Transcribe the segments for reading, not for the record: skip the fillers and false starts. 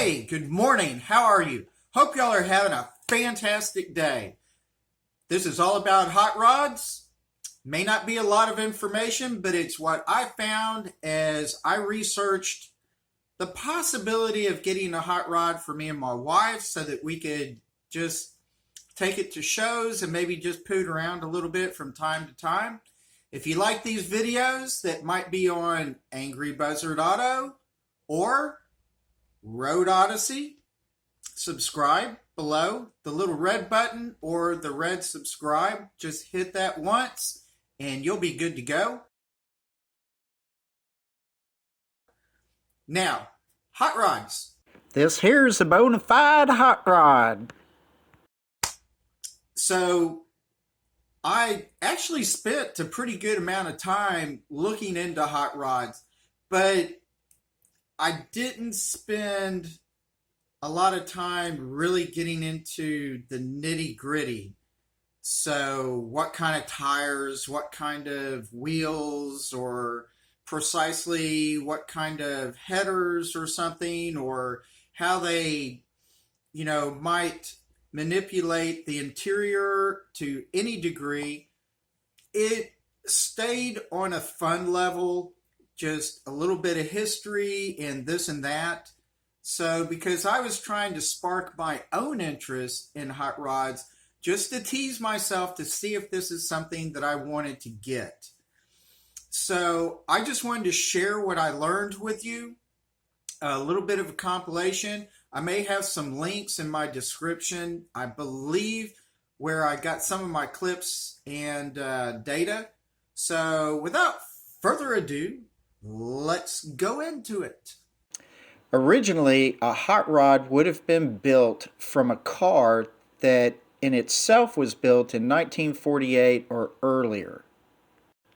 Hey, good morning. How are you? Hope y'all are having a fantastic day. This is all about hot rods. May not be a lot of information, but it's what I found as I researched the possibility of getting a hot rod for me and my wife so that we could just take it to shows and maybe just poot around a little bit from time to time. If you like these videos that might be on Angry Buzzard Auto or Road Odyssey, subscribe below the little red button or the red subscribe. Just hit that once and you'll be good to go. Now, hot rods. This here's a bona fide hot rod. So I actually spent a pretty good amount of time looking into hot rods, but I didn't spend a lot of time really getting into the nitty gritty. So what kind of tires, what kind of wheels, or precisely what kind of headers or something, or how they, might manipulate the interior to any degree. It stayed on a fun level, just a little bit of history and this and that. So because I was trying to spark my own interest in hot rods, just to tease myself to see if this is something that I wanted to get. So I just wanted to share what I learned with you, a little bit of a compilation. I may have some links in my description, I believe, where I got some of my clips and data. So without further ado, let's go into it. Originally, a hot rod would have been built from a car that in itself was built in 1948 or earlier.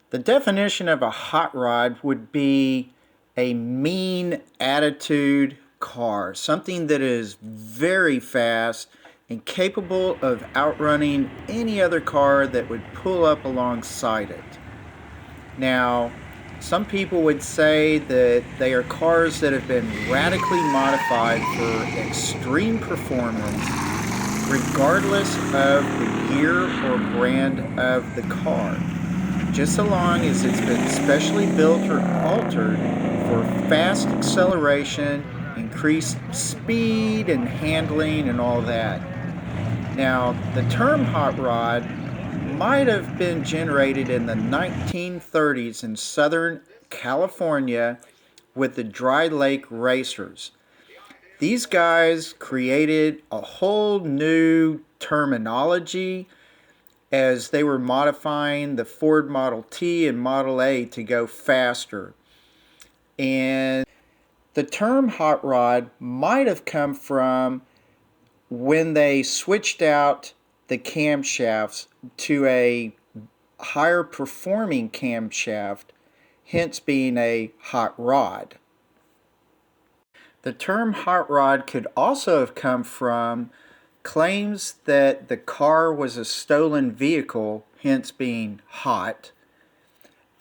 The definition of a hot rod would be a mean attitude car, something that is very fast and capable of outrunning any other car that would pull up alongside it. Now, some people would say that they are cars that have been radically modified for extreme performance, regardless of the year or brand of the car, just so long as it's been specially built or altered for fast acceleration, increased speed and handling and all that. Now, the term hot rod might have been generated in the 1930s in Southern California with the Dry Lake Racers. These guys created a whole new terminology as they were modifying the Ford Model T and Model A to go faster. And the term hot rod might have come from when they switched out the camshafts to a higher performing camshaft, hence being a hot rod. The term hot rod could also have come from claims that the car was a stolen vehicle, hence being hot.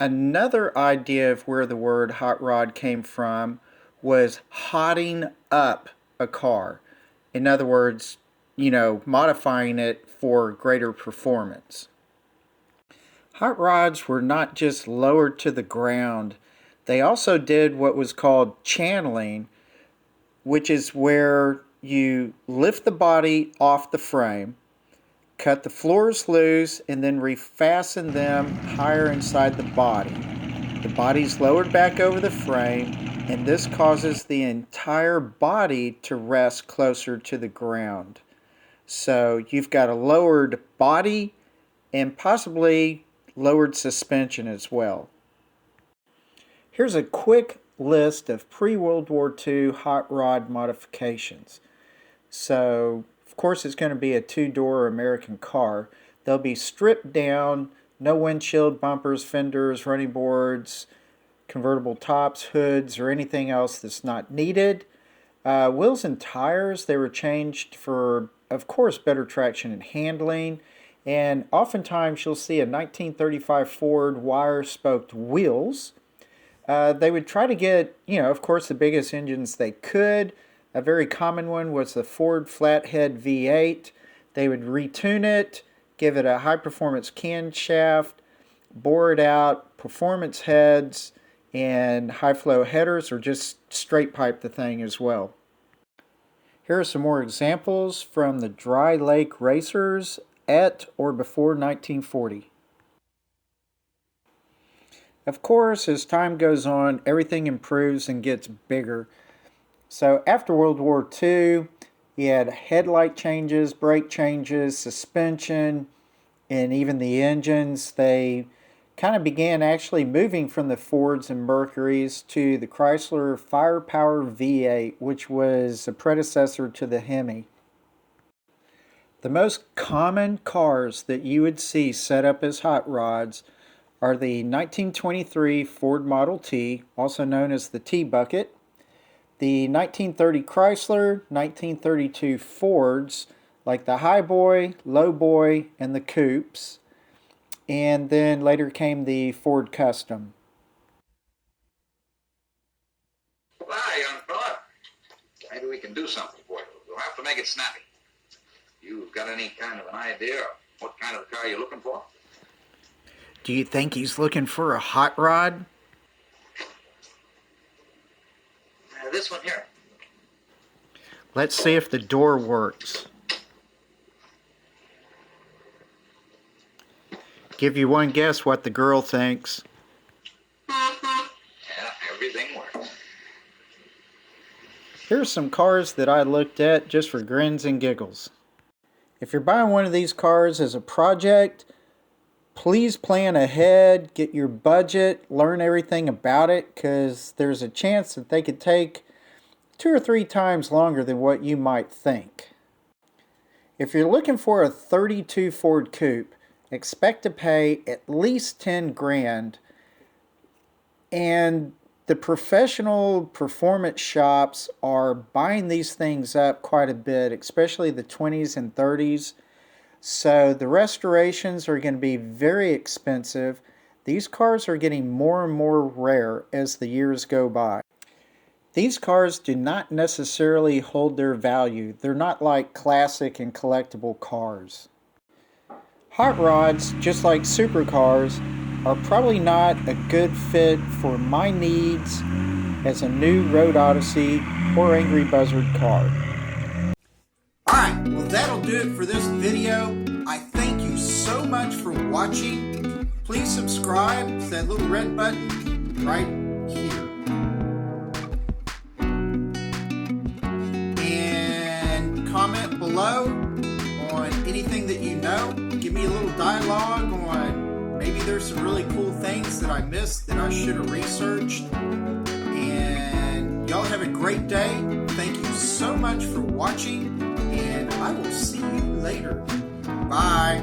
Another idea of where the word hot rod came from was hotting up a car. In other words, modifying it for greater performance. Hot rods were not just lowered to the ground, they also did what was called channeling, which is where you lift the body off the frame, cut the floors loose, and then refasten them higher inside the body. The body's lowered back over the frame, and this causes the entire body to rest closer to the ground. So you've got a lowered body and possibly lowered suspension as well. Here's a quick list of pre-World War II hot rod modifications. So, of course, it's going to be a two-door American car. They'll be stripped down, no windshield, bumpers, fenders, running boards, convertible tops, hoods, or anything else that's not needed. Wheels and tires, they were changed for, of course, better traction and handling. And oftentimes you'll see a 1935 Ford wire-spoked wheels. They would try to get, of course, the biggest engines they could. A very common one was the Ford Flathead V8. They would retune it, give it a high-performance camshaft, bore it out, performance heads, and high-flow headers, or just straight pipe the thing as well. Here are some more examples from the dry lake racers at or before 1940. Of course, as time goes on, everything improves and gets bigger. So after World War II, you had headlight changes, brake changes, suspension, and even the engines. They kind of began actually moving from the Fords and Mercurys to the Chrysler Firepower V8, which was a predecessor to the Hemi. The most common cars that you would see set up as hot rods are the 1923 Ford Model T, also known as the T-Bucket, the 1930 Chrysler, 1932 Fords, like the Highboy, Lowboy, and the Coupes, and then later came the Ford Custom. Hi, young fella. Maybe we can do something for you. We'll have to make it snappy. You got any kind of an idea of what kind of car you're looking for? Do you think he's looking for a hot rod? This one here. Let's see if the door works. Give you one guess what the girl thinks. Yeah, everything works. Here's some cars that I looked at just for grins and giggles. If you're buying one of these cars as a project, please plan ahead, get your budget, learn everything about it, because there's a chance that they could take 2 or 3 times longer than what you might think. If you're looking for a 32 Ford Coupe, expect to pay at least 10 grand, and the professional performance shops are buying these things up quite a bit, especially the 20s and 30s. So the restorations are going to be very expensive. These cars are getting more and more rare as the years go by. These cars do not necessarily hold their value. They're not like classic and collectible cars. Hot rods, just like supercars, are probably not a good fit for my needs as a new Road Odyssey or Angry Buzzard car. Alright, well that'll do it for this video. I thank you so much for watching. Please subscribe to that little red button right here. And comment below on anything that you know. Give me a little dialogue on maybe there's some really cool things that I missed that I should have researched. And y'all have a great day. Thank you so much for watching, and I will see you later. Bye.